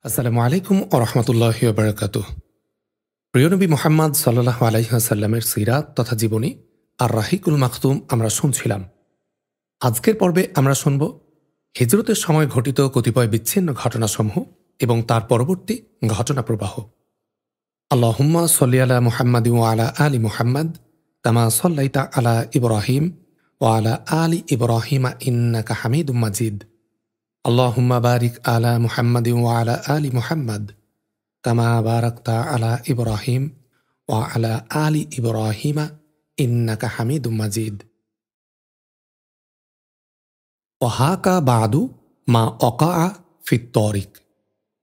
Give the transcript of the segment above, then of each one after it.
আসসালামু আলাইকুম ও রহমতুল্লাহি ওয়া বারাকাতুহ। প্রিয় নবী মুহাম্মদ সাল্লাল্লাহু আলাইহি ওয়াসাল্লামের সিরাত তথা জীবনী আর রাহিকুল মাখতুম আমরা শুনছিলাম। আজকের পর্বে আমরা শুনব হিজরতের সময় ঘটিত কতিপয় বিচ্ছিন্ন ঘটনাসমূহ এবং তার পরবর্তী ঘটনা প্রবাহ। আল্লাহুম্মা সাল্লি আলা মুহাম্মাদিন ওয়া আলা আলি মুহাম্মাদ কামা সাল্লাইতা আলা ইব্রাহিম ওয়া আলা আলি ইব্রাহিম ইন্নাকা হামিদুম মাজিদ। আল্লাহুম্মা বারিক আলা মুহাম্মাদিন ওয়া আলা আলি মুহাম্মাদ কামা বারাকতা আলা ইব্রাহিম ওয়া আলা আলি ইব্রাহিম ইন্নাকা হামিদুম মাজিদ। ওয়াহাকা বাদু মা অকা ফিত তরিক।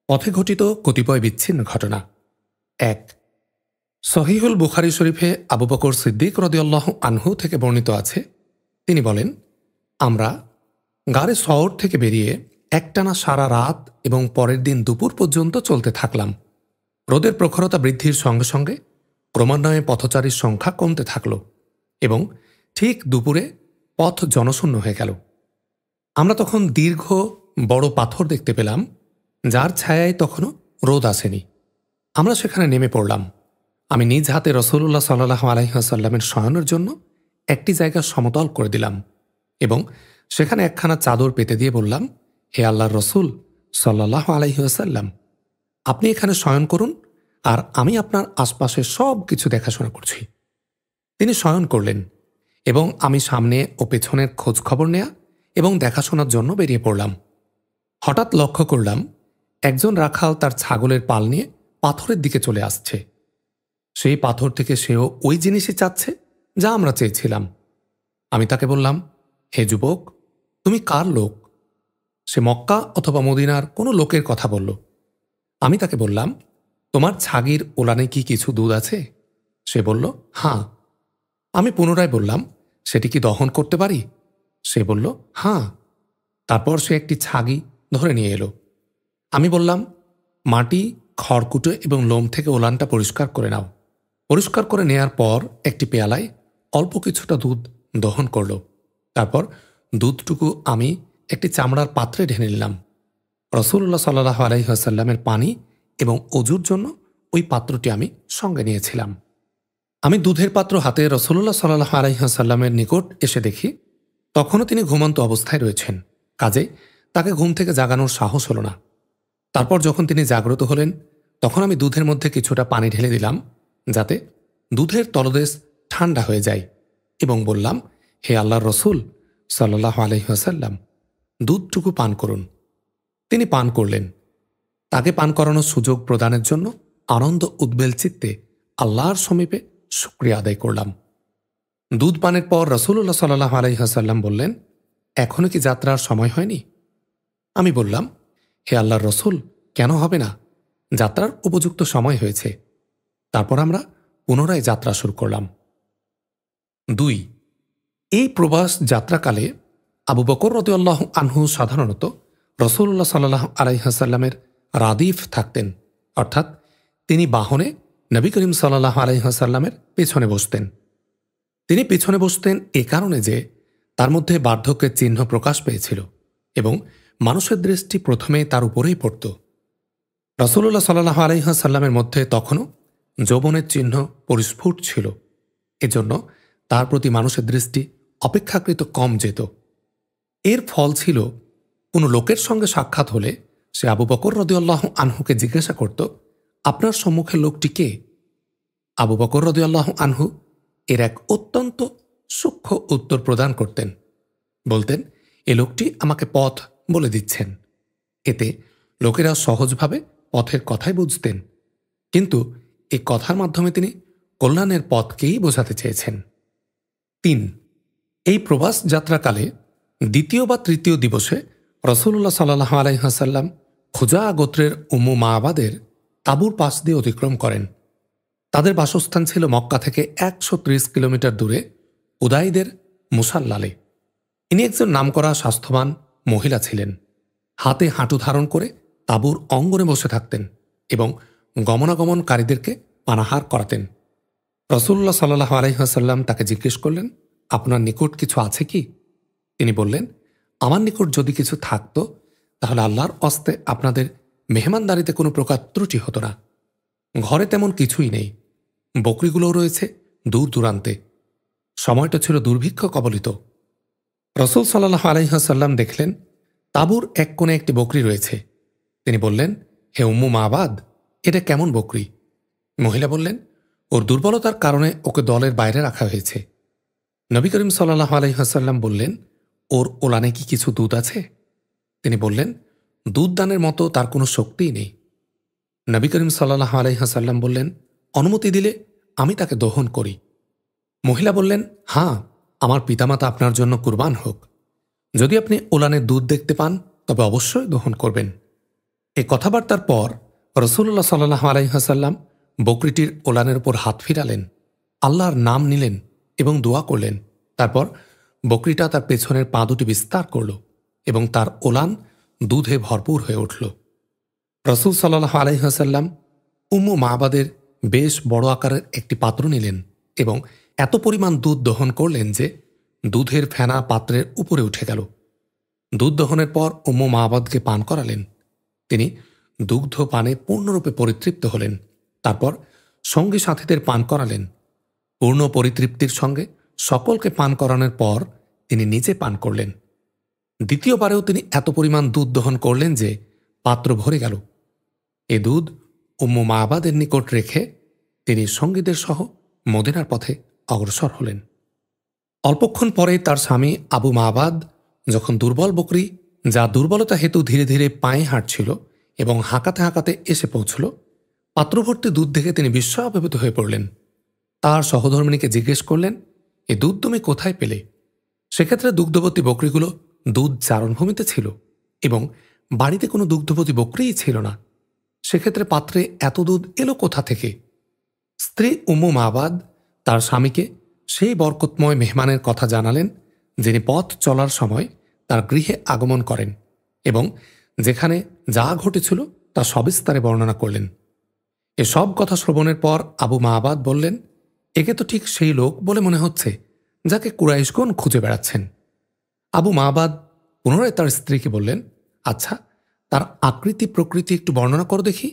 পথে ঘটিত কতিপয় বিচ্ছিন্ন ঘটনা। ১। সহিহুল বুখারী শরীফে আবু বকর সিদ্দিক রাদিয়াল্লাহু আনহু থেকে বর্ণিত আছে, তিনি বলেন, আমরা গারে শহর থেকে বেরিয়ে একটানা সারা রাত এবং পরের দিন দুপুর পর্যন্ত চলতে থাকলাম। রোদের প্রখরতা বৃদ্ধির সঙ্গে সঙ্গে ক্রমান্বয়ে পথচারীর সংখ্যা কমতে থাকল এবং ঠিক দুপুরে পথ জনশূন্য হয়ে গেল। আমরা তখন দীর্ঘ বড় পাথর দেখতে পেলাম, যার ছায়ায় তখনও রোদ আসেনি। আমরা সেখানে নেমে পড়লাম। আমি নিজ হাতে রাসূলুল্লাহ সাল্লাল্লাহু আলাইহি ওয়াসাল্লামের শয়নের জন্য একটি জায়গা সমতল করে দিলাম এবং সেখানে একখানা চাদর পেতে দিয়ে বললাম, হে আল্লাহর রসুল সাল্লাল্লাহু আলাইহি ওয়াসাল্লাম, আপনি এখানে শয়ন করুন আর আমি আপনার আশপাশের সব কিছু দেখাশোনা করছি। তিনি শয়ন করলেন এবং আমি সামনে ও পেছনের খোঁজ খবর নেয়া এবং দেখাশোনার জন্য বেরিয়ে পড়লাম। হঠাৎ লক্ষ্য করলাম একজন রাখাল তার ছাগলের পাল নিয়ে পাথরের দিকে চলে আসছে। সেই পাথর থেকে সেও ওই জিনিসই চাচ্ছে যা আমরা চেয়েছিলাম। আমি তাকে বললাম, হে যুবক, তুমি কার লোক? সে মক্কা অথবা মদিনার কোনো লোকের কথা বলল। আমি তাকে বললাম, তোমার ছাগির ওলানে কি কিছু দুধ আছে? সে বলল, হাঁ। আমি পুনরায় বললাম, সেটি কি দহন করতে পারি? সে বলল, হাঁ। তারপর সে একটি ছাগি ধরে নিয়ে এলো। আমি বললাম, মাটি, খড়কুটো এবং লোম থেকে ওলানটা পরিষ্কার করে নাও। পরিষ্কার করে নেয়ার পর একটি পেয়ালায় অল্প কিছুটা দুধ দহন করল। তারপর দুধটুকু আমি একটি চামড়ার পাত্রে ঢেলে নিলাম। রাসূলুল্লাহ সাল্লাল্লাহু আলাইহি ওয়াসাল্লামের পানি এবং অজুর জন্য ওই পাত্রটি আমি সঙ্গে নিয়েছিলাম। আমি দুধের পাত্র হাতে রাসূলুল্লাহ সাল্লাল্লাহু আলাইহি ওয়াসাল্লামের নিকট এসে দেখি তখনও তিনি ঘুমন্ত অবস্থায় রয়েছেন। কাজেই তাকে ঘুম থেকে জাগানোর সাহস হল না। তারপর যখন তিনি জাগ্রত হলেন তখন আমি দুধের মধ্যে কিছুটা পানি ঢেলে দিলাম যাতে দুধের তলদেশ ঠান্ডা হয়ে যায় এবং বললাম, হে আল্লাহর রসুল সাল্লাল্লাহু আলাইহি ওয়াসাল্লাম, দুধটুকু পান করুন। তিনি পান করলেন। তাকে পান করানোর সুযোগ প্রদানের জন্য আনন্দ উদ্বেল চিত্তে আল্লাহর সমীপে শুকরিয়া আদায় করলাম। দুধ পানের পর রাসূলুল্লাহ সাল্লাল্লাহু আলাইহি ওয়াসাল্লাম বললেন, এখনো কি যাত্রার সময় হয়নি? আমি বললাম, হে আল্লাহর রসুল, কেন হবে না? যাত্রার উপযুক্ত সময় হয়েছে। তারপর আমরা পুনরায় যাত্রা শুরু করলাম। ২। এই প্রবাস যাত্রাকালে আবু বকর রাদিয়াল্লাহু আনহু সাধারণত রাসূলুল্লাহ সাল্লাল্লাহু আলাইহি ওয়াসাল্লামের রাদিফ থাকতেন, অর্থাৎ তিনি বাহনে নবী করিম সাল্লাল্লাহু আলাইহি ওয়াসাল্লামের পেছনে বসতেন। তিনি পেছনে বসতেন এ কারণে যে তার মধ্যে বার্ধক্যের চিহ্ন প্রকাশ পেয়েছিল এবং মানুষের দৃষ্টি প্রথমে তার উপরেই পড়ত। রাসূলুল্লাহ সাল্লাল্লাহু আলাইহি ওয়াসাল্লামের মধ্যে তখনও যৌবনের চিহ্ন পরিস্ফুট ছিল। এজন্য তার প্রতি মানুষের দৃষ্টি অপেক্ষাকৃত কম যেত। এর ফল ছিল, কোনো লোকের সঙ্গে সাক্ষাৎ হলে সে আবু বকর রাদিয়াল্লাহু আনহুকে জিজ্ঞাসা করত, আপনার সম্মুখের লোকটি কে? আবু বকর রাদিয়াল্লাহু আনহু এর এক অত্যন্ত সূক্ষ্ম উত্তর প্রদান করতেন। বলতেন, এ লোকটি আমাকে পথ বলে দিচ্ছেন। এতে লোকেরা সহজভাবে পথের কথাই বুঝতেন, কিন্তু এই কথার মাধ্যমে তিনি কল্যাণের পথকেই বোঝাতে চেয়েছেন। ৩। এই প্রবাস যাত্রাকালে দ্বিতীয় বা তৃতীয় দিবসে রাসূলুল্লাহ সাল্লাল্লাহু আলাইহি ওয়াসাল্লাম খুজা গোত্রের উম্মু মাআবাদের তাঁবুর পাশ দিয়ে অতিক্রম করেন। তাদের বাসস্থান ছিল মক্কা থেকে ১৩০ কিলোমিটার দূরে উদাইদের মুসাল্লালে। ইনি একজন নামকরা স্বাস্থ্যবান মহিলা ছিলেন। হাতে হাঁটু ধারণ করে তাঁবুর অঙ্গনে বসে থাকতেন এবং গমনাগমনকারীদেরকে পানাহার করাতেন। রাসূলুল্লাহ সাল্লাল্লাহু আলাইহি ওয়াসাল্লাম তাকে জিজ্ঞেস করলেন, আপনার নিকট কিছু আছে কি? তিনি বললেন, আমার নিকট যদি কিছু থাকত তাহলে আল্লাহর অস্তে আপনাদের মেহমানদারিতে কোনো প্রকার ত্রুটি হতো না। ঘরে তেমন কিছুই নেই, বকরিগুলোও রয়েছে দূর দূরান্তে। সময়টা ছিল দুর্ভিক্ষ কবলিত। রসুল সাল্লাল্লাহু আলাইহি ওয়াসাল্লাম দেখলেন তাঁবুর এক কোণে একটি বকরি রয়েছে। তিনি বললেন, হে উম্মু মাবাদ, এটা কেমন বকরি? মহিলা বললেন, ওর দুর্বলতার কারণে ওকে দলের বাইরে রাখা হয়েছে। নবী করিম সাল্লাল্লাহু আলাইহি ওয়াসাল্লাম বললেন, ওর ওলানে কি কিছু দুধ আছে? তিনি বললেন, দুধ দানের মতো তার কোনো শক্তিই নেই। নবী করিম সাল্লাল্লাহু আলাইহি ওয়াসাল্লাম বললেন, অনুমতি দিলে আমি তাকে দহন করি। মহিলা বললেন, হ্যাঁ, আমার পিতামাতা আপনার জন্য কুরবান হোক। যদি আপনি ওলানের দুধ দেখতে পান তবে অবশ্যই দহন করবেন। এই কথাবার্তার পর রাসূলুল্লাহ সাল্লাল্লাহু আলাইহি ওয়াসাল্লাম বকরিটির ওলানের উপর হাত ফিরালেন, আল্লাহর নাম নিলেন এবং দোয়া করলেন। তারপর বকরিটা তার পেছনের পা দুটি বিস্তার করল এবং তার ওলান দুধে ভরপুর হয়ে উঠল। রাসূল সাল্লাল্লাহু আলাইহি ওয়াসাল্লাম উম্মু মাবাদের বেশ বড় আকারের একটি পাত্র নিলেন এবং এত পরিমাণ দুধ দহন করলেন যে দুধের ফেনা পাত্রের উপরে উঠে গেল। দুধ দহনের পর উম্মু মাবাদকে পান করালেন। তিনি দুগ্ধ পানে পূর্ণরূপে পরিতৃপ্ত হলেন। তারপর সঙ্গী সাথীদের পান করালেন। পূর্ণ পরিতৃপ্তির সঙ্গে সকলকে পান করানোর পর তিনি নিজে পান করলেন। দ্বিতীয়বারেও তিনি এত পরিমাণ দুধ দহন করলেন যে পাত্র ভরে গেল। এ দুধ উম্মু মাবাদের নিকট রেখে তিনি সঙ্গীদের সহ মদিনার পথে অগ্রসর হলেন। অল্পক্ষণ পরে তার স্বামী আবু মাবাদ যখন দুর্বল বকরি, যা দুর্বলতা হেতু ধীরে ধীরে পায়ে হাঁটছিল এবং হাঁকাতে হাঁকাতে এসে পৌঁছল, পাত্রভর্তি দুধ দেখে তিনি বিস্ময়াপীত হয়ে পড়লেন। তার সহধর্মিণীকে জিজ্ঞেস করলেন, এ দুধ তুমি কোথায় পেলে? সেক্ষেত্রে দুগ্ধবতী বকরিগুলো দুধ চারণভূমিতে ছিল এবং বাড়িতে কোনো দুগ্ধবতী বকরিই ছিল না। সেক্ষেত্রে পাত্রে এত দুধ এলো কোথা থেকে? স্ত্রী উম্মু মাবাদ তার স্বামীকে সেই বরকতময় মেহমানের কথা জানালেন, যিনি পথ চলার সময় তার গৃহে আগমন করেন এবং যেখানে যা ঘটেছিল তা সবিস্তারে বর্ণনা করলেন। এসব কথা শ্রবণের পর আবু মাবাদ বললেন, একে তো ঠিক সেই লোক বলে মনে হচ্ছে যাকে কুরাইশগণ খুঁজে বেড়াচ্ছেন। আবু মাবাদ পুনরায় তার স্ত্রীকে বললেন, আচ্ছা, তার আকৃতি প্রকৃতি একটু বর্ণনা করো দেখি।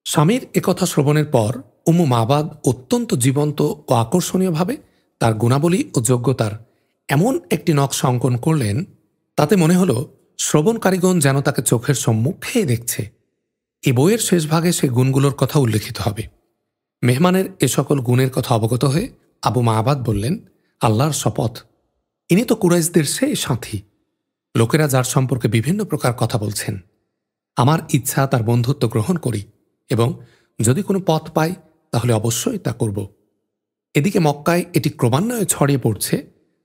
স্বামীর একথা শ্রবণের পর উম্মু মাবাদ অত্যন্ত জীবন্ত ও আকর্ষণীয়ভাবে তার গুণাবলী ও যোগ্যতার এমন একটি নকশা অঙ্কন করলেন, তাতে মনে হল শ্রবণকারীগণ যেন তাকে চোখের সম্মুখেই দেখছে। এই বইয়ের শেষ ভাগে সে গুণগুলোর কথা উল্লেখিত হবে। মেহমানের এ সকল গুণের কথা অবগত হয়ে আবু মাবাদ বললেন, আল্লাহর শপথ, ইনি তো কুরাইশদের সেই সাথী, লোকেরা যার সম্পর্কে বিভিন্ন প্রকার কথা বলছেন। আমার ইচ্ছা তার বন্ধুত্ব গ্রহণ করি এবং যদি কোনো পথ পাই তাহলে অবশ্যই তা করব। এদিকে মক্কায় এটি ক্রমান্বয়ে ছড়িয়ে পড়ছে,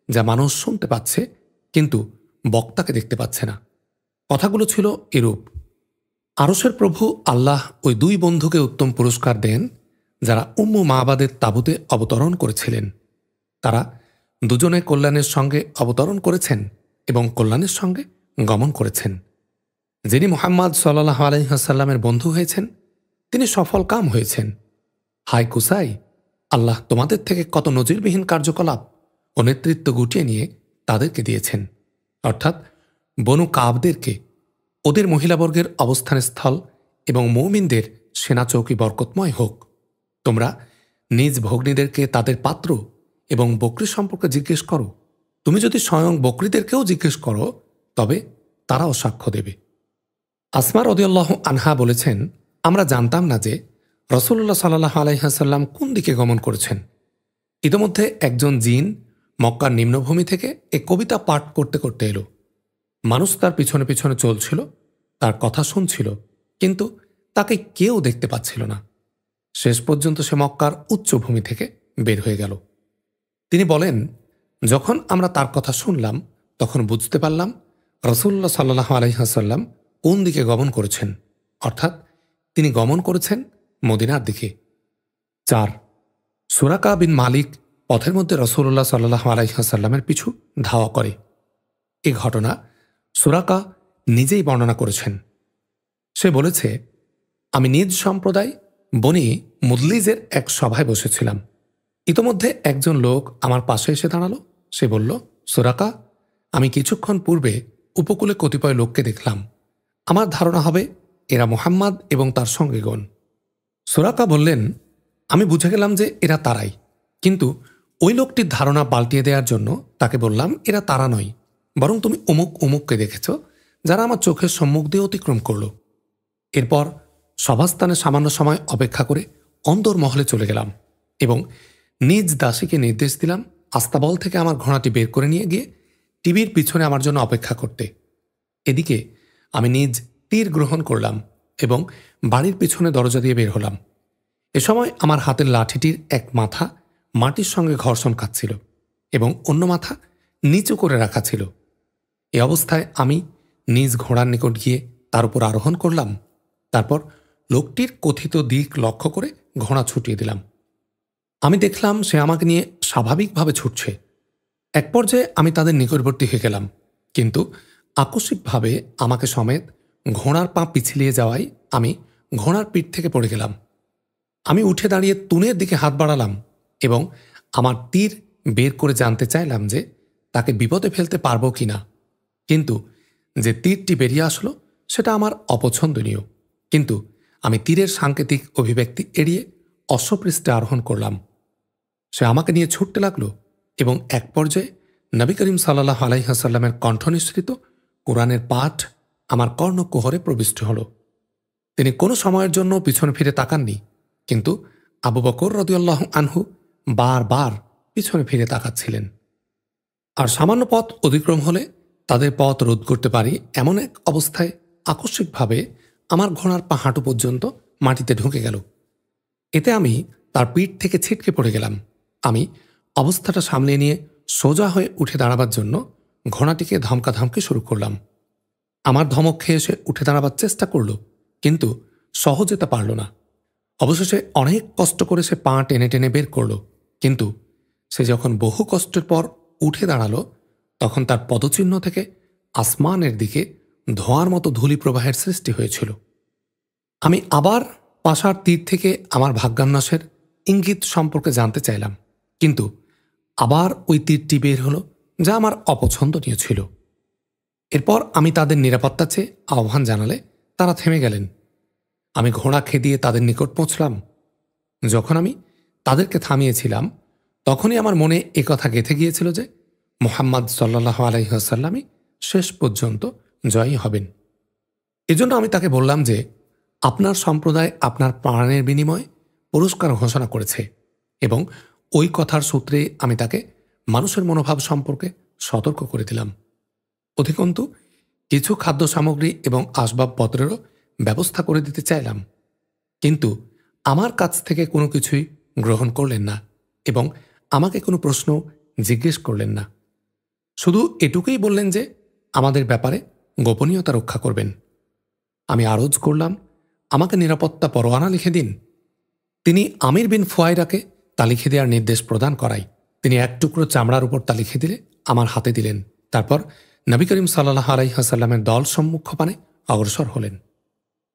যা মানুষ শুনতে পাচ্ছে কিন্তু বক্তাকে দেখতে পাচ্ছে না। কথাগুলো ছিল এরূপ: আরশের প্রভু আল্লাহ ওই দুই বন্ধুকে উত্তম পুরস্কার দেন যারা উম্মু মাবাদের তাঁবুতে অবতরণ করেছিলেন। তারা দুজনে কল্যাণের সঙ্গে অবতরণ করেছেন এবং কল্যাণের সঙ্গে গমন করেছেন। যিনি মুহাম্মদ সাল্লাল্লাহু আলাইহি ওয়াসাল্লামের বন্ধু হয়েছেন তিনি সফল কাম হয়েছেন। হায় কুসাই, আল্লাহ তোমাদের থেকে কত নজিরবিহীন কার্যকলাপ ও নেতৃত্ব গুটিয়ে নিয়ে তাদেরকে দিয়েছেন, অর্থাৎ বনু কাবদেরকে। ওদের মহিলাবর্গের অবস্থানস্থল এবং মুমিনদের সেনাচৌকি বরকতময় হোক। তোমরা নিজ ভগ্নীদেরকে তাদের পাত্র এবং বকরি সম্পর্কে জিজ্ঞেস করো। তুমি যদি স্বয়ং বকরিদেরকেও জিজ্ঞেস করো তবে তারাও সাক্ষ্য দেবে। আসমা রাদিয়াল্লাহু আনহা বলেছেন, আমরা জানতাম না যে রাসূলুল্লাহ সাল্লাল্লাহু আলাইহি ওয়াসাল্লাম কোন দিকে গমন করেছেন। ইতোমধ্যে একজন জিন মক্কার নিম্নভূমি থেকে এ কবিতা পাঠ করতে করতে এলো। মানুষ তার পিছনে পিছনে চলছিল, তার কথা শুনছিল, কিন্তু তাকে কেউ দেখতে পাচ্ছিল না। শেষ পর্যন্ত সে মক্কার উচ্চভূমি থেকে বের হয়ে গেল। তিনি বলেন, যখন আমরা তার কথা শুনলাম তখন বুঝতে পারলাম রাসূলুল্লাহ সাল্লাল্লাহু আলাইহি ওয়াসাল্লাম কোন দিকে গমন করেছেন, অর্থাৎ তিনি গমন করেছেন মদিনার দিকে। 4. সুরাকা বিন মালিক পথের মধ্যে রাসূলুল্লাহ সাল্লাল্লাহু আলাইহি ওয়াসাল্লামের পিছু ধাওয়া করে। এ ঘটনা সুরাকা নিজেই বর্ণনা করেছেন। সে বলেছে, আমি নিজ সম্প্রদায় বনি মুদলিজের এক সভায় বসেছিলাম। ইতোমধ্যে একজন লোক আমার পাশে এসে দাঁড়ালো। সে বলল, সুরাকা, আমি কিছুক্ষণ পূর্বে উপকূলে কতিপয় লোককে দেখলাম। আমার ধারণা হবে এরা মুহাম্মদ এবং তার সঙ্গীগণ। সুরাকা বললেন, আমি বুঝে গেলাম যে এরা তারাই, কিন্তু ওই লোকটির ধারণা পাল্টিয়ে দেওয়ার জন্য তাকে বললাম, এরা তারা নয়, বরং তুমি অমুক অমুককে দেখেছ, যারা আমার চোখের সম্মুখ দিয়ে অতিক্রম করল। এরপর সভাস্থানে সামান্য সময় অপেক্ষা করে অন্দরমহলে চলে গেলাম এবং নিজ দাসীকে নির্দেশ দিলাম আস্তাবল থেকে আমার ঘোড়াটি বের করে নিয়ে গিয়ে টিভির পিছনে আমার জন্য অপেক্ষা করতে। এদিকে আমি নিজ তীর গ্রহণ করলাম এবং বাড়ির পিছনে দরজা দিয়ে বের হলাম। এ সময় আমার হাতের লাঠিটির এক মাথা মাটির সঙ্গে ঘর্ষণ খাচ্ছিল এবং অন্য মাথা নিচু করে রাখা ছিল। এ অবস্থায় আমি নিজ ঘোড়ার নিকট গিয়ে তার উপর আরোহণ করলাম। তারপর লোকটির কথিত দিক লক্ষ্য করে ঘোড়া ছুটিয়ে দিলাম। আমি দেখলাম সে আমাকে নিয়ে স্বাভাবিকভাবে ছুটছে। এক পর্যায়ে আমি তাদের নিকটবর্তী হয়ে গেলাম, কিন্তু আকস্মিকভাবে আমাকে সমেত ঘোড়ার পা পিছলিয়ে যাওয়ায় আমি ঘোড়ার পিঠ থেকে পড়ে গেলাম। আমি উঠে দাঁড়িয়ে তুনের দিকে হাত বাড়ালাম এবং আমার তীর বের করে জানতে চাইলাম যে তাকে বিপদে ফেলতে পারবো কি না। কিন্তু যে তীরটি বেরিয়ে আসলো সেটা আমার অপছন্দনীয়, কিন্তু আমি তীরের সাংকেতিক অভিব্যক্তি এড়িয়ে অশ্বপৃষ্ঠে আরোহণ করলাম। সে আমাকে নিয়ে ছুটতে লাগলো এবং এক পর্যায়ে নবী করিম সাল্লাল্লাহু আলাইহি ওয়াসাল্লামের কণ্ঠনিঃসৃত কোরআনের পাঠ আমার কর্ণকুহরে প্রবিষ্ট হল। তিনি কোনো সময়ের জন্য পিছনে ফিরে তাকাননি, কিন্তু আবু বকর রাদিয়াল্লাহু আনহু বারবার পিছনে ফিরে তাকাচ্ছিলেন। আর সামান্য পথ অতিক্রম হলে তাদের পথ রোধ করতে পারি এমন এক অবস্থায় আকস্মিকভাবে আমার ঘোড়ার পা হাঁটু পর্যন্ত মাটিতে ঢুকে গেল। এতে আমি তার পিঠ থেকে ছিটকে পড়ে গেলাম। আমি অবস্থাটা সামলে নিয়ে সোজা হয়ে উঠে দাঁড়াবার জন্য ঘোড়াটিকে ধমকাধমকি শুরু করলাম। আমার ধমক খেয়ে সে উঠে দাঁড়াবার চেষ্টা করল, কিন্তু সহজে তা পারল না। অবশেষে অনেক কষ্ট করে সে পা টেনে টেনে বের করল, কিন্তু সে যখন বহু কষ্টের পর উঠে দাঁড়ালো তখন তার পদচিহ্ন থেকে আসমানের দিকে ধোঁয়ার মতো ধূলি প্রবাহের সৃষ্টি হয়েছিল। আমি আবার পাশার তীর থেকে আমার ভাগ্যান্যাসের ইঙ্গিত সম্পর্কে জানতে চাইলাম, কিন্তু আবার ওই তীরটি বের হলো, যা আমার অপছন্দনীয় ছিল। এরপর আমি তাদের নিরাপত্তা চেয়ে আহ্বান জানালে তারা থেমে গেলেন। আমি ঘোড়া খেদিয়ে তাদের নিকট পৌঁছলাম। যখন আমি তাদেরকে থামিয়েছিলাম তখনই আমার মনে একথা গেঁথে গিয়েছিল যে মুহাম্মদ সাল্লাল্লাহু আলাইহি ওয়াসাল্লামই শেষ পর্যন্ত জয়ী হবেন। এজন্য আমি তাকে বললাম যে আপনার সম্প্রদায় আপনার প্রাণের বিনিময়ে পুরস্কার ঘোষণা করেছে, এবং ওই কথার সূত্রে আমি তাকে মানুষের মনোভাব সম্পর্কে সতর্ক করে দিলাম। অধিকন্তু কিছু খাদ্য সামগ্রী এবং আসবাবপত্রেরও ব্যবস্থা করে দিতে চাইলাম, কিন্তু আমার কাছ থেকে কোনো কিছুই গ্রহণ করলেন না এবং আমাকে কোনো প্রশ্ন জিজ্ঞেস করলেন না। শুধু এটুকুই বললেন যে আমাদের ব্যাপারে গোপনীয়তা রক্ষা করবেন। আমি আরজ করলাম, আমাকে নিরাপত্তা পরোয়ানা লিখে দিন। তিনি আমির বিন ফুয়াইরাকে তা লিখে দেওয়ার নির্দেশ প্রদান করায় তিনি এক টুকরো চামড়ার উপর তা লিখে দিলে আমার হাতে দিলেন। তারপর নবী করিম সাল্লাল্লাহু আলাইহি ওয়াসাল্লামের দল সম্মুখপানে অগ্রসর হলেন।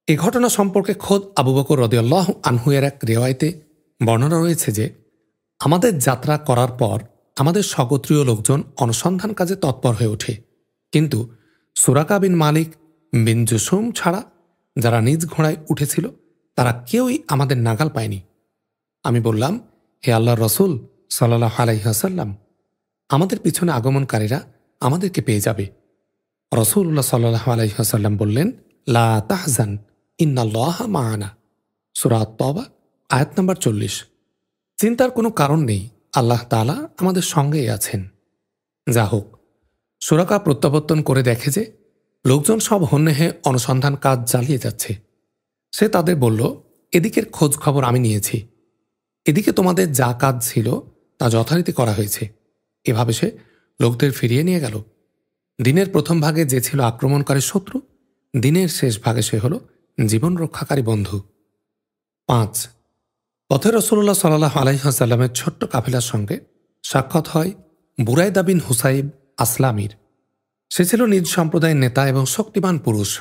এ ঘটনা সম্পর্কে খোদ আবু বকর রাদিয়াল্লাহু আনহু এর এক রিওয়ায়েতে বর্ণনা রয়েছে যে আমাদের যাত্রা করার পর আমাদের স্বগোত্রীয় লোকজন অনুসন্ধান কাজে তৎপর হয়ে ওঠে, কিন্তু সুরাকা বিন মালিক বিন জুসুম ছাড়া যারা নিজ ঘোড়ায় উঠেছিল তারা কেউই আমাদের নাগাল পায়নি। আমি বললাম, হে আল্লাহর রসুল সাল্লাল্লাহু আলাইহি ওয়াসাল্লাম, আমাদের পিছনে আগমনকারীরা আমাদেরকে পেয়ে যাবে। রাসূলুল্লাহ সাল্লাল্লাহু আলাইহি ওয়াসাল্লাম বললেন, লা তাহজান ইন্নাল্লাহা মা'ানা। সূরা আত-তাওবা আয়াত নম্বর 40। চিন্তার কোনো কারণ নেই, আল্লাহ তাআলা আমাদের সঙ্গেই আছেন। যা হোক, সুরাকা প্রত্যাবর্তন করে দেখে যে লোকজন সব হন্যে অনুসন্ধান কাজ চালিয়ে যাচ্ছে। সে তাদের বলল, এদিকের খোঁজ খবর আমি নিয়েছি, এদিকে তোমাদের যা কাজ ছিল তা যথারীতি করা হয়েছে। এভাবে সে লোকদের ফিরিয়ে নিয়ে গেল। দিনের প্রথম ভাগে যে ছিল আক্রমণকারী শত্রু, দিনের শেষ ভাগে সে হল জীবন রক্ষাকারী বন্ধু। 5 পথে রাসূলুল্লাহ সাল্লাল্লাহু আলাইহি ওয়াসাল্লামের ছোট্ট কাফেলার সঙ্গে সাক্ষাৎ হয় বুরাইদা বিন হুসাইব আসলামীর। সে ছিল নিজ সম্প্রদায়ের নেতা এবং শক্তিমান পুরুষ।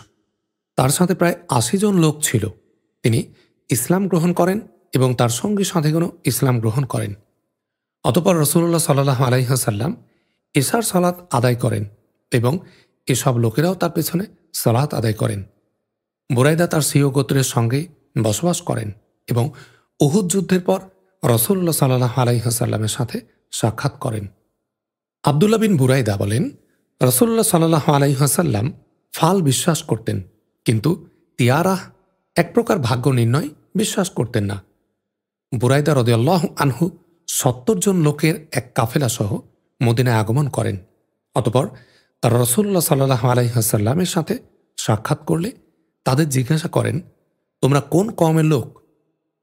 তার সাথে প্রায় 80 জন লোক ছিল। তিনি ইসলাম গ্রহণ করেন এবং তার সঙ্গী সাথীগণও ইসলাম গ্রহণ করেন। অতঃপর রাসূলুল্লাহ সাল্লাল্লাহু আলাইহি ওয়াসাল্লাম ইশার সালাত আদায় করেন এবং এসব লোকেরাও তার পেছনে সালাত আদায় করেন। বুরাইদা তার স্বীয় গোত্রের সঙ্গে বসবাস করেন এবং উহুদ যুদ্ধের পর রাসূলুল্লাহ সাল্লাল্লাহু আলাইহি ওয়াসাল্লামের সাথে সাক্ষাৎ করেন। আব্দুল্লাহ বিন বুরাইদা বলেন, রাসূলুল্লাহ সাল্লাল্লাহু আলাইহি ওয়াসাল্লাম ফাল বিশ্বাস করতেন, কিন্তু তিয়ারাহ, এক প্রকার ভাগ্য নির্ণয়, বিশ্বাস করতেন না। বুরাইদা রাদিয়াল্লাহু আনহু ৭০ জন লোকের এক কাফেলা সহ মদিনায় আগমন করেন। অতঃপর তারা রাসূলুল্লাহ সাল্লাল্লাহু আলাইহি ওয়াসাল্লামের সাথে সাক্ষাৎ করলে তাদের জিজ্ঞাসা করেন, তোমরা কোন কওমের লোক?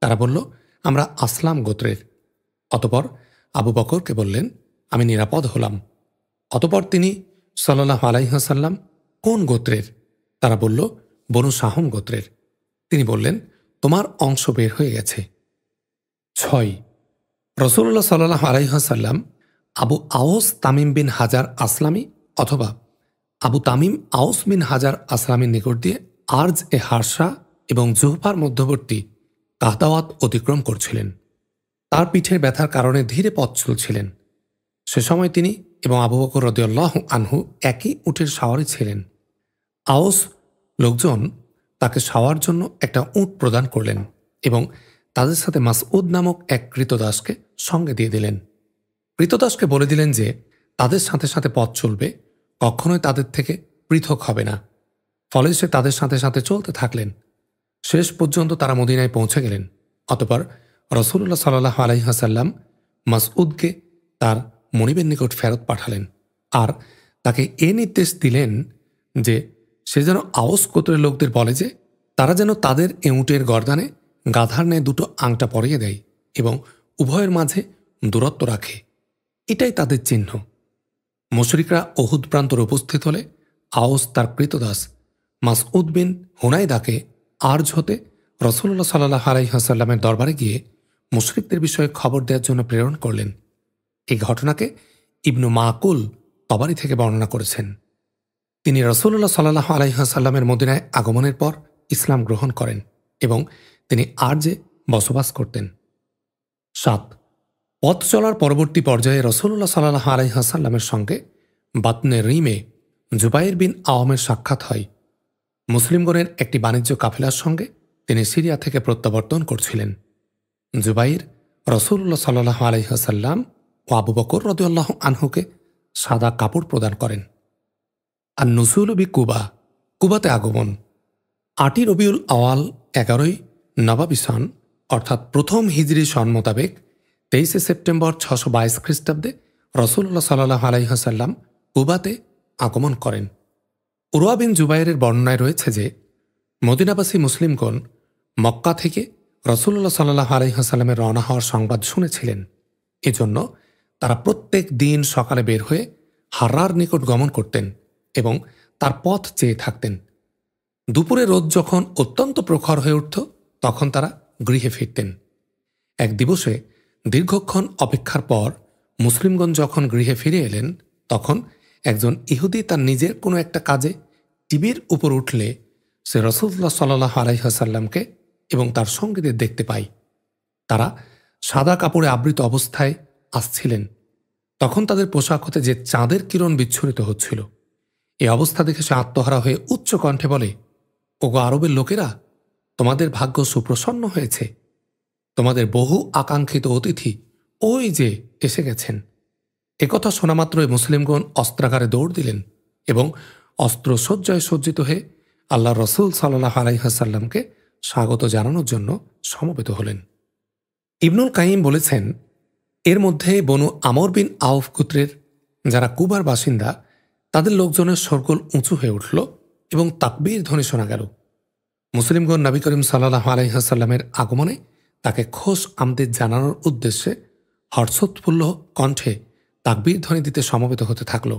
তারা বলল, আমরা আসলাম গোত্রের। অতঃপর আবু বকরকে বললেন, আমি নিরাপদ হলাম। অতঃপর তিনি সাল্লাল্লাহু আলাইহি ওয়াসাল্লাম, কোন গোত্রের? তারা বলল, বনু সাহম গোত্রের। তিনি বললেন, তোমার অংশ বের হয়ে গেছে। ৬ রাসূলুল্লাহ সাল্লাল্লাহু আলাইহি ওয়াসাল্লাম আবু আওস তামিম বিন হাজার আসলামী অথবা আবু তামিম আওস বিন হাজার আসলামীর নিকট দিয়ে আরজ এ হারসা এবং জুহফার মধ্যবর্তী কাহদাওয়াত অতিক্রম করছিলেন। তার পিঠের ব্যথার কারণে ধীরে পথ চলছিলেন। সে সময় তিনি এবং আবু বকর রাদিয়াল্লাহু আনহু একই উটের সাওয়ারে ছিলেন। আওস লোকজন তাকে সাওয়ার জন্য একটা উট প্রদান করলেন এবং তাদের সাথে মাসউদ নামক এক কৃতদাসকে সঙ্গে দিয়ে দিলেন। কৃতদাসকে বলে দিলেন যে তাদের সাথে সাথে পথ চলবে, কখনোই তাদের থেকে পৃথক হবে না। ফলে সে তাদের সাথে সাথে চলতে থাকলেন। শেষ পর্যন্ত তারা মদিনায় পৌঁছে গেলেন। অতঃপর রাসূলুল্লাহ সাল্লাল্লাহু আলাইহি ওয়াসাল্লাম মাসউদকে তার মনিবের নিকট ফেরত পাঠালেন আর তাকে এ নির্দেশ দিলেন যে সে যেন আওস গোত্রের লোকদের বলে যে তারা যেন তাদের এ উটের গর্দানে গাধার ন্যায় দুটো আংটা পরিয়ে দেয় এবং উভয়ের মাঝে দূরত্ব রাখে। এটাই তাদের চিহ্ন। মুশরিকরা উহুদ প্রান্তরে উপস্থিত হলে আওস তার কৃতদাস মাসউদ বিন হুনাইদাকে আরজ হতে রাসূলুল্লাহ সাল্লাল্লাহু আলাইহি ওয়াসাল্লামের দরবারে গিয়ে মুশরিকদের বিষয়ে খবর দেওয়ার জন্য প্রেরণ করলেন। এই ঘটনাকে ইবনু মাকুল তবারি থেকে বর্ণনা করেছেন। তিনি রাসূলুল্লাহ সাল্লাল্লাহু আলাইহি ওয়াসাল্লামের মদিনায় আগমনের পর ইসলাম গ্রহণ করেন এবং তিনি আরজে বসবাস করতেন। ৭ পথ চলার পরবর্তী পর্যায়ে রাসূলুল্লাহ সাল্লাল্লাহু আলাইহি ওয়াসাল্লামের সঙ্গে বাতনে রিমে জুবাইর বিন আওয়ামের সাক্ষাৎ হয়। মুসলিমগণের একটি বাণিজ্য কাফেলার সঙ্গে তিনি সিরিয়া থেকে প্রত্যাবর্তন করছিলেন। জুবাইর রাসূলুল্লাহ সাল্লাল্লাহু আলাইহি ওয়াসাল্লাম ও আবু বকর রাদিয়াল্লাহু আনহুকে সাদা কাপড় প্রদান করেন। আর নুজুল বি কুবা, কুবাতে আগমন। ৮ই রবিউল আওয়াল ১১ই নবাবী সন অর্থাৎ প্রথম হিজরি সন মোতাবেক ২৩ সেপ্টেম্বর ৬২২ খ্রিস্টাব্দে রাসূলুল্লাহ সাল্লাল্লাহু আলাইহি ওয়াসাল্লাম কুবাতে আগমন করেন। উরওয়া বিন জুবাইরের বর্ণনায় রয়েছে যে মদিনাবাসী মুসলিমগণ মক্কা থেকে রাসূলুল্লাহ সাল্লাল্লাহু আলাইহি ওয়াসাল্লামের রওনা হওয়ার সংবাদ শুনেছিলেন। এজন্য তারা প্রত্যেক দিন সকালে বের হয়ে হার্রার নিকট গমন করতেন এবং তার পথ চেয়ে থাকতেন। দুপুরে রোদ যখন অত্যন্ত প্রখর হয়ে উঠত তখন তারা গৃহে ফিরতেন। এক দিবসে দীর্ঘক্ষণ অপেক্ষার পর মুসলিমগণ যখন গৃহে ফিরে এলেন তখন একজন ইহুদি তার নিজের কোনো একটা কাজে টিভির উপর উঠলে সে রাসূলুল্লাহ সাল্লাল্লাহু আলাইহি ওয়াসাল্লামকে এবং তার সঙ্গীদের দেখতে পায়। তারা সাদা কাপড়ে আবৃত অবস্থায় আসছিলেন। তখন তাদের পোশাক হতে যে চাঁদের কিরণ বিচ্ছুরিত হচ্ছিল। এই অবস্থা দেখে সে আত্মহারা হয়ে উচ্চ কণ্ঠে বলে, ওগো আরবের লোকেরা, তোমাদের ভাগ্য সুপ্রসন্ন হয়েছে। তোমাদের বহু আকাঙ্ক্ষিত অতিথি ওই যে এসে গেছেন। একথা শোনামাত্রই মুসলিমগণ অস্ত্রাগারে দৌড় দিলেন এবং অস্ত্রসজ্জায় সজ্জিত হয়ে আল্লাহ রসুল সাল্লাল্লাহু আলাইহি ওয়াসাল্লামকে স্বাগত জানানোর জন্য সমবেত হলেন। ইবনুল কাইয়িম বলেছেন, এর মধ্যে বনু আমর বিন আউফ গোত্রের যারা কুবার বাসিন্দা তাদের লোকজনের শোরগোল উঁচু হয়ে উঠল এবং তাকবীর ধ্বনি শোনা গেল। মুসলিমগণ নবী করিম সাল্লাল্লাহু আলাইহি ওয়াসাল্লামের আগমনে তাকে খোশ আমদেদ জানানোর উদ্দেশ্যে হর্ষোৎফুল্ল কণ্ঠে তাকবীর ধ্বনি দিতে সমবেত হতে থাকল।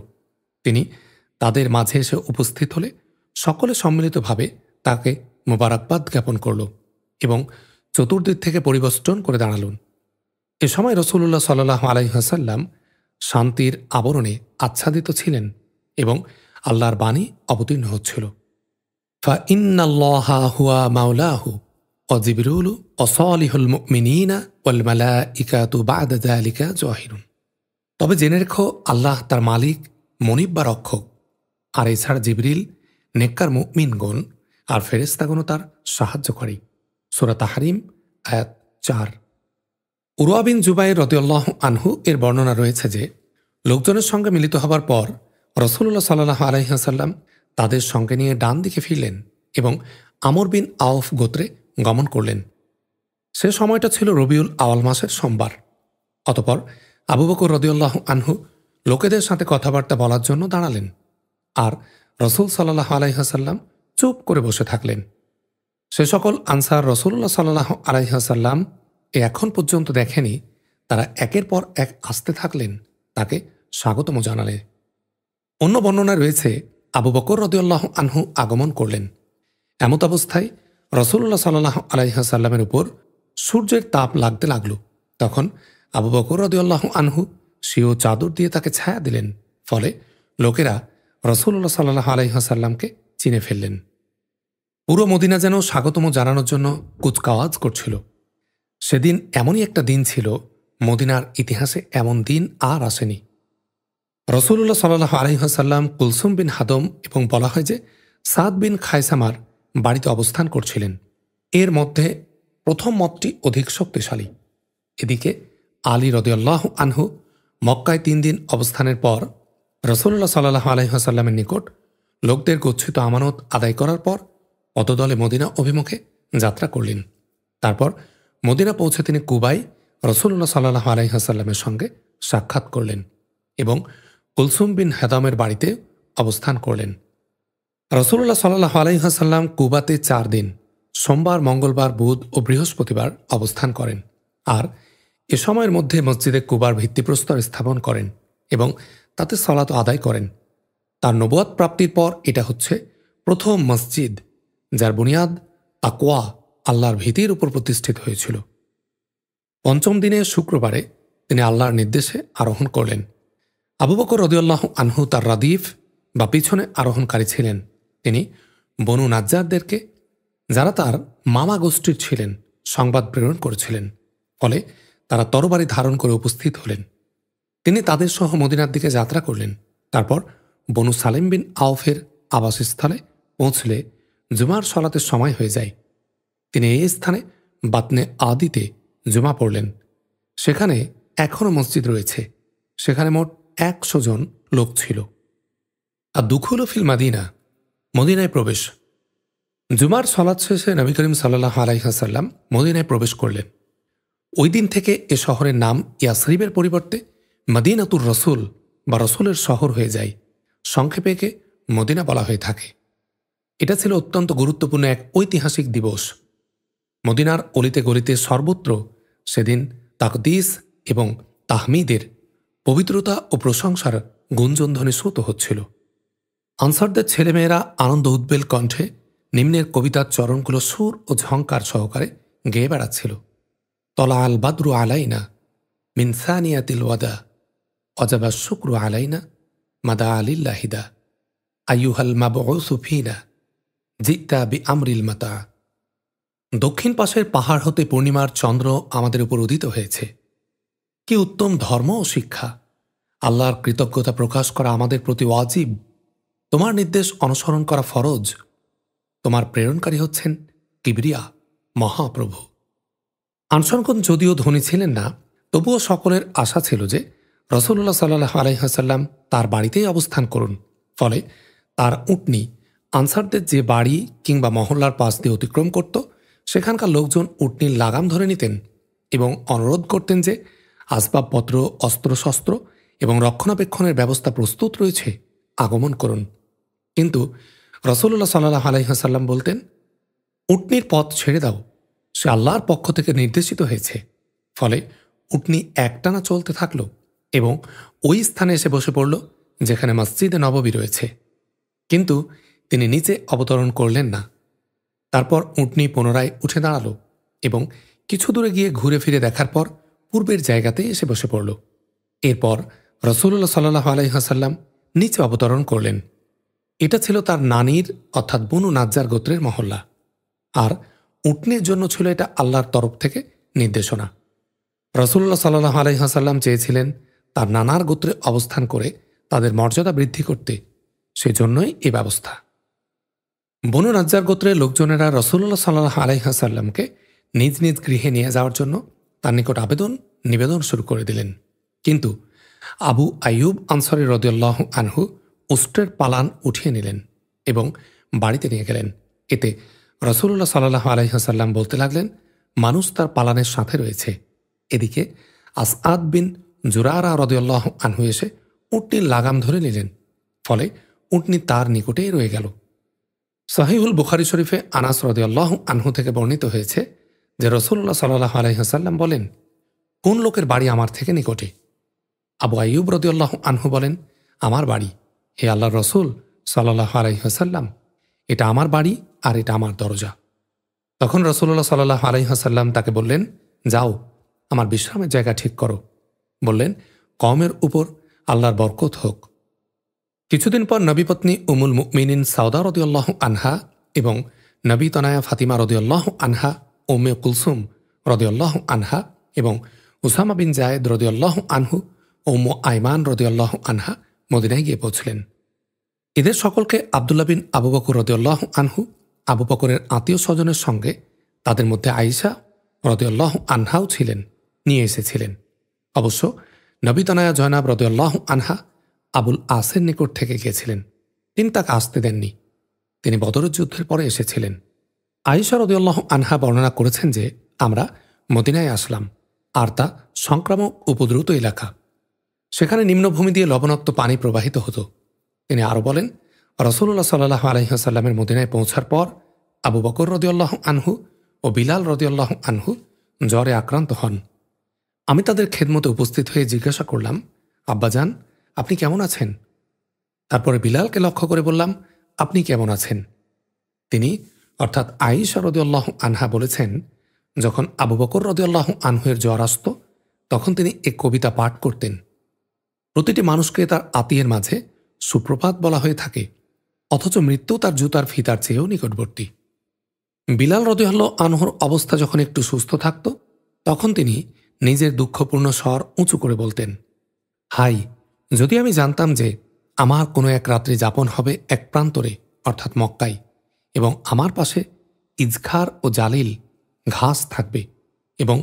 তিনি তাদের মাঝে এসে উপস্থিত হলে সকলে সম্মিলিতভাবে তাকে মোবারকবাদ জ্ঞাপন করল এবং চতুর্দিক থেকে পরিবেষ্টন করে দাঁড়ালেন। এ সময় রাসূলুল্লাহ সাল্লাল্লাহু আলাইহি ওয়াসাল্লাম শান্তির আবরণে আচ্ছাদিত ছিলেন এবং আল্লাহর বাণী অবতীর্ণ হচ্ছিল। ফাইন্নাল্লাহা হুয়া মাওলাহু ওয়া জিবরিলু ওয়া সালিহুল মুমিনিনা ওয়াল মালাইকাতু বা'দা যালিকা জাহিরুন। তবে জেনে রেখো, আল্লাহ তার মালিক, মনিব বা রক্ষক, আর এছাড়া জিবরিল, নেককার মুমিনগণ আর ফেরেশতাগণও তার সাহায্যকারী। সূরা তাহরিম আয়াত 4। উরওয়া বিন জুবাইর রাদিয়াল্লাহু আনহু এর বর্ণনা রয়েছে যে লোকজনের সঙ্গে মিলিত হবার পর রাসূলুল্লাহ সাল্লাল্লাহু আলাইহি ওয়াসাল্লাম তাদের সঙ্গে নিয়ে ডান দিকে ফিরলেন এবং আমর বিন আওফ গোত্রে গমন করলেন। সে সময়টা ছিল রবিউল আওয়াল মাসের সোমবার। অতঃপর আবু বকর রাদিয়াল্লাহু আনহু লোকেদের সাথে কথাবার্তা বলার জন্য দাঁড়ালেন, আর রাসূল সাল্লাল্লাহু আলাইহি ওয়াসাল্লাম চুপ করে বসে থাকলেন। সে সকল আনসার রাসূলুল্লাহ সাল্লাল্লাহু আলাইহি ওয়াসাল্লাম এখন পর্যন্ত দেখেনি, তারা একের পর এক আসতে থাকলেন, তাকে স্বাগতম জানালেন। অন্য বর্ণনায় রয়েছে আবু বকর রাদিয়াল্লাহু আনহু আগমন করলেন। এমত অবস্থায় রাসূলুল্লাহ সাল্লাল্লাহু আলাইহি ওয়াসাল্লামের উপর সূর্যের তাপ লাগতে লাগল। তখন আবু বকর রাদিয়াল্লাহু আনহু স্বীয় চাদর দিয়ে তাকে ছায়া দিলেন। ফলে লোকেরা রাসূলুল্লাহ সাল্লাল্লাহু আলাইহি ওয়াসাল্লামকে চিনে ফেললেন। পুরো মদিনা যেন স্বাগতম জানানোর জন্য কুচকাওয়াজ করছিল। সেদিন এমনই একটা দিন ছিল, মদিনার ইতিহাসে এমন দিন আর আসেনি। রাসূলুল্লাহ সাল্লাল্লাহু আলাইহি ওয়াসাল্লাম কুলসুম বিন হাদম এবং বলা হয় যে সাদ বিন খায়সামার বাড়িতে অবস্থান করছিলেন। এর মধ্যে প্রথম মতটি অধিক শক্তিশালী। এদিকে আলী রাদিয়াল্লাহু আনহু মক্কায় 3 দিন অবস্থানের পর রাসূলুল্লাহ সাল্লাল্লাহু আলাইহি ওয়াসাল্লামের নিকট লোকদের গচ্ছিত আমানত আদায় করার পর পদদলে মদিনা অভিমুখে যাত্রা করলেন। তারপর মদিনা পৌঁছে তিনি কুবায় রাসূলুল্লাহ সাল্লাল্লাহু আলাইহি ওয়াসাল্লামের সঙ্গে সাক্ষাৎ করলেন এবং কুলসুম বিন হাদামের বাড়িতে অবস্থান করলেন। রাসূলুল্লাহ সাল্লাল্লাহু আলাইহি ওয়াসাল্লাম কুবাতে 4 দিন সোমবার, মঙ্গলবার, বুধ ও বৃহস্পতিবার অবস্থান করেন, আর এ সময়ের মধ্যে মসজিদে কুবার ভিত্তিপ্রস্তর স্থাপন করেন এবং তাতে সালাত আদায় করেন। তার নবুয়ত প্রাপ্তির পর এটা হচ্ছে প্রথম মসজিদ যার বুনিয়াদ তাকওয়া, আল্লাহর ভীতির উপর প্রতিষ্ঠিত হয়েছিল। 5ম দিনে শুক্রবারে তিনি আল্লাহর নির্দেশে আরোহণ করলেন। আবু বকর রাদিয়াল্লাহু আনহু তার রাদিফ বা পিছনে আরোহণকারী ছিলেন। তিনি বনু নাজ্জারদেরকে, যারা তার মামা গোষ্ঠীর ছিলেন, সংবাদ প্রেরণ করেছিলেন। ফলে তারা তরবারি ধারণ করে উপস্থিত হলেন। তিনি তাদের সহ মদিনার দিকে যাত্রা করলেন। তারপর বনু সালেম বিন আওফের আবাসস্থলে পৌঁছলে জুমার সলাতের সময় হয়ে যায়। তিনি এই স্থানে বাতনে আদিতে জুমা পড়লেন। সেখানে এখনও মসজিদ রয়েছে। সেখানে মোট 100 জন লোক ছিল। আর দুখুল ফিল মাদিনা, মদিনায় প্রবেশ। জুমার সলাত শেষে নবী করিম সাল্লাল্লাহু আলাইহি ওয়াসাল্লাম মদিনায় প্রবেশ করলেন। ওই দিন থেকে এ শহরের নাম ইয়াসরিবের পরিবর্তে মদিনাতুর রসুল বা রসুলের শহর হয়ে যায়। সংক্ষেপে একে মদিনা বলা হয়ে থাকে। এটা ছিল অত্যন্ত গুরুত্বপূর্ণ এক ঐতিহাসিক দিবস। মদিনার অলিতে গলিতে সর্বত্র সেদিন তাকদিস এবং তাহমিদের, পবিত্রতা ও প্রশংসার গুঞ্জনধ্বনি শ্রুত হচ্ছিল। আনসারদের ছেলেমেয়েরা আনন্দ উদ্বেল কণ্ঠে নিম্নের কবিতার চরণগুলো সুর ও ঝংকার সহকারে গেয়ে বেড়াচ্ছিল। তলা আল বাদরু আলাইনা মিন সানিয়াতিল ওয়াদা অজাবা শুক্রু আলাইনা মাদা আলিল্লাহিদা আইয়ুহাল মাবউসু ফিনা জিতা বি আমরিল মাতা। দক্ষিণ পাশের পাহাড় হতে পূর্ণিমার চন্দ্র আমাদের উপর উদিত হয়েছে। কি উত্তম ধর্ম ও শিক্ষা! আল্লাহর কৃতজ্ঞতা প্রকাশ করা আমাদের প্রতি ওয়াজিব। তোমার নির্দেশ অনুসরণ করা ফরজ। তোমার প্রেরণকারী হচ্ছেন কিবরিয়া, মহাপ্রভু। আনসারগণ যদিও ধনী ছিলেন না, তবুও সকলের আশা ছিল যে রাসূলুল্লাহ সাল্লাল্লাহু আলাইহি ওয়াসাল্লাম তার বাড়িতেই অবস্থান করুন। ফলে তার উটনি আনসারদের যে বাড়ি কিংবা মহল্লার পাশ দিয়ে অতিক্রম করত, সেখানকার লোকজন উটনির লাগাম ধরে নিতেন এবং অনুরোধ করতেন যে আসবাবপত্র, অস্ত্রশস্ত্র এবং রক্ষণাবেক্ষণের ব্যবস্থা প্রস্তুত রয়েছে, আগমন করুন। কিন্তু রাসূলুল্লাহ সাল্লাল্লাহু আলাইহি ওয়াসাল্লাম বলতেন, উটনির পথ ছেড়ে দাও, সে আল্লাহর পক্ষ থেকে নির্দেশিত হয়েছে। ফলে উটনি একটানা চলতে থাকল এবং ওই স্থানে এসে বসে পড়ল যেখানে মসজিদে নববী রয়েছে। কিন্তু তিনি নিচে অবতরণ করলেন না। তারপর উটনি পুনরায় উঠে দাঁড়াল এবং কিছু দূরে গিয়ে ঘুরে ফিরে দেখার পর পূর্বের জায়গাতেই এসে বসে পড়ল। এরপর রাসূলুল্লাহ সাল্লাল্লাহু আলাইহি ওয়াসাল্লাম নিচে অবতরণ করলেন। এটা ছিল তার নানির অর্থাৎ বনু নাজ্জার গোত্রের মহল্লা, আর উটনির জন্য ছিল এটা আল্লাহর তরফ থেকে নির্দেশনা। রাসূলুল্লাহ সাল্লাল্লাহু আলাইহি ওয়াসাল্লাম চেয়েছিলেন তার নানার গোত্রে অবস্থান করে তাদের মর্যাদা বৃদ্ধি করতে, সেজন্যই এ ব্যবস্থা। বনু নাজ্জার গোত্রের লোকজনেরা রাসূলুল্লাহ সাল্লাল্লাহু আলাইহি ওয়াসাল্লামকে নিজ নিজ গৃহে নিয়ে যাওয়ার জন্য তার নিকট নিবেদন শুরু করে দিলেন। কিন্তু আবু আইয়ুব আনসারী রাদিয়াল্লাহু আনহু উষ্ট্রের পালান উঠিয়ে নিলেন এবং বাড়িতে নিয়ে গেলেন। এতে রাসূলুল্লাহ সাল্লাল্লাহু আলাইহি ওয়াসাল্লাম বলতে লাগলেন, মানুষ তার পালানের সাথে রয়েছে। এদিকে আসআদ বিন জুরারা রাদিয়াল্লাহু আনহু এসে উটনির লাগাম ধরে নিলেন, ফলে উটনি তার নিকটেই রয়ে গেল। সহিহুল বুখারী শরীফে আনাস রাদিয়াল্লাহু আনহু থেকে বর্ণিত হয়েছে যে রাসূলুল্লাহ সাল্লাল্লাহু আলাইহি ওয়াসাল্লাম বলেন, কোন লোকের বাড়ি আমার থেকে নিকটে? আবু আইয়ুব রাদিয়াল্লাহু আনহু বলেন, আমার বাড়ি। হে আল্লাহর রাসূল সাল্লাল্লাহু আলাইহি ওয়াসাল্লাম, এটা আমার বাড়ি আর এটা আমার দরজা। তখন রাসূলুল্লাহ সাল্লাল্লাহু আলাইহি ওয়াসাল্লাম তাকে বললেন, যাও, আমার বিশ্রামের জায়গা ঠিক করো। বললেন, কওমের উপর আল্লাহর বরকত হোক। কিছুদিন পর নবীপত্নী উমুল মুমিনিন সাউদা রাদিয়াল্লাহু আনহা এবং নবী তনায়া ফাতিমা রাদিয়াল্লাহু আনহা, উম্মে কুলসুম রাদিয়াল্লাহু আনহা এবং উসামা বিন যায়েদ রাদিয়াল্লাহু আনহু ও উম্মু আইমান রাদিয়াল্লাহু আনহা মদিনায় গিয়ে পৌঁছলেন। এদের সকলকে আব্দুল্লাহ বিন আবু বকর রাদিয়াল্লাহু আনহু, আবু বকরের আত্মীয় স্বজনের সঙ্গে তাদের মধ্যে আয়েশা রাদিয়াল্লাহু আনহাও ছিলেন, নিয়ে এসেছিলেন। অবশ্য নবী তনায়া জয়নাব রাদিয়াল্লাহু আনহা আবুল আসের নিকট থেকে গিয়েছিলেন, তিনি তাকে আসতে দেননি। তিনি বদরের যুদ্ধের পরে এসেছিলেন। আয়েশা রাদিয়াল্লাহু আনহা বর্ণনা করেছেন যে, আমরা মদিনায় আসলাম, আর তা সংক্রামক উপদ্রুত এলাকা। সেখানে নিম্নভূমি দিয়ে লবণাক্ত পানি প্রবাহিত হতো। তিনি আরও বলেন, রাসূলুল্লাহ সাল্লাল্লাহু আলাইহি ওয়াসাল্লামের মদিনায় পৌঁছার পর আবু বকর রাদিয়াল্লাহু আনহু ও বিলাল রাদিয়াল্লাহু আনহু জ্বরে আক্রান্ত হন। আমি তাদের খেদমতে উপস্থিত হয়ে জিজ্ঞাসা করলাম, আব্বাজান, আপনি কেমন আছেন? তারপরে বিলালকে লক্ষ্য করে বললাম, আপনি কেমন আছেন? তিনি অর্থাৎ আয়েশা রাদিয়াল্লাহু আনহা বলেছেন, যখন আবু বকর রাদিয়াল্লাহু আনহুয়ের জ্বর আসত, তখন তিনি এক কবিতা পাঠ করতেন। প্রতিটি মানুষকে তার আত্মীয়ের মাঝে সুপ্রভাত বলা হয়ে থাকে, অথচ মৃত্যু তার জুতার ফিতার চেয়েও নিকটবর্তী। বিলাল রাদিয়াল্লাহু আনহুর অবস্থা যখন একটু সুস্থ থাকত, তখন তিনি নিজের দুঃখপূর্ণ স্বর উঁচু করে বলতেন, হাই, যদি আমি জানতাম যে আমার কোনো এক রাত্রি যাপন হবে এক প্রান্তরে অর্থাৎ মক্কায়, এবং আমার পাশে ইজখার ও জালিল ঘাস থাকবে, এবং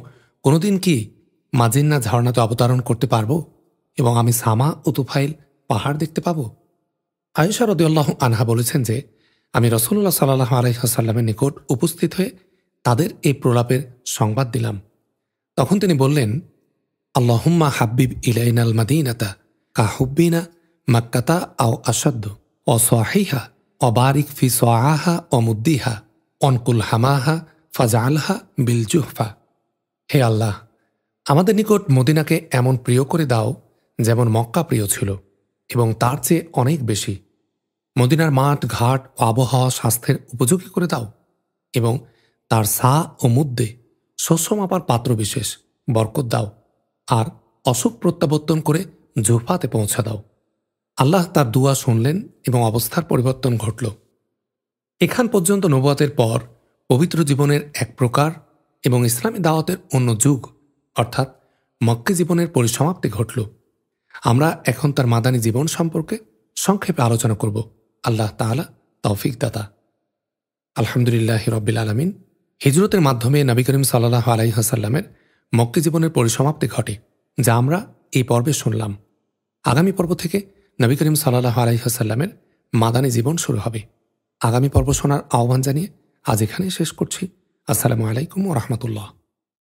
কোনোদিন কি মাজিন্না ঝর্ণাতে অবতরণ করতে পারব, এবং আমি সামা ও তুফাইল পাহাড় দেখতে পাব। আয়েশা রাদিয়াল্লাহু আনহা বলেছেন যে, আমি রাসূলুল্লাহ সাল্লাল্লাহু আলাইহি ওয়াসাল্লামের নিকট উপস্থিত হয়ে তাদের এই প্রলাপের সংবাদ দিলাম। তখন তিনি বললেন, আল্লাহুম্মা হাব্বিব ইলাইনাল মাদিনাতা কা হুব্বিনা মাক্কাতা আও আসাদ্দ অসহিহা অবারিক ফি সোয়াহা অমুদ্দিহা অনকুল হামাহা ফাজআলহা বিল জুহফা। হে আল্লাহ, আমাদের নিকট মদিনাকে এমন প্রিয় করে দাও যেমন মক্কা প্রিয় ছিল, এবং তার চেয়ে অনেক বেশি। মদিনার মাঠ ঘাট ও আবহাওয়া স্বাস্থ্যের উপযোগী করে দাও, এবং তার সা ও মুদ্দে শস্য মাপার পাত্র বিশেষ বরকত দাও, আর অসুখ প্রত্যাবর্তন করে জুহফাতে পৌঁছা দাও। আল্লাহ তার দুয়া শুনলেন এবং অবস্থার পরিবর্তন ঘটল। এখান পর্যন্ত নবুয়তের পর পবিত্র জীবনের এক প্রকার এবং ইসলামী দাওয়াতের অন্য যুগ অর্থাৎ মক্কি জীবনের পরিসমাপ্তি ঘটল। আমরা এখন তার মাদানী জীবন সম্পর্কে সংক্ষেপে আলোচনা করব। আল্লাহ তাআলা তৌফিক দাতা। আলহামদুলিল্লাহি রাব্বিল আলামিন। হিজরতের মাধ্যমে নবী করিম সাল্লাল্লাহু আলাইহি ওয়াসাল্লামের মক্কি জীবনের পরিসমাপ্তি ঘটে, যা আমরা এই পর্বে শুনলাম। আগামী পর্ব থেকে নবী করিম সাল্লাল্লাহু আলাইহি ওয়াসাল্লামের মাদানী জীবন শুরু হবে। আগামী পর্ব শোনার আহ্বান জানিয়ে আজ এখানেই শেষ করছি। আসসালামু আলাইকুম ওয়া রাহমাতুল্লাহ।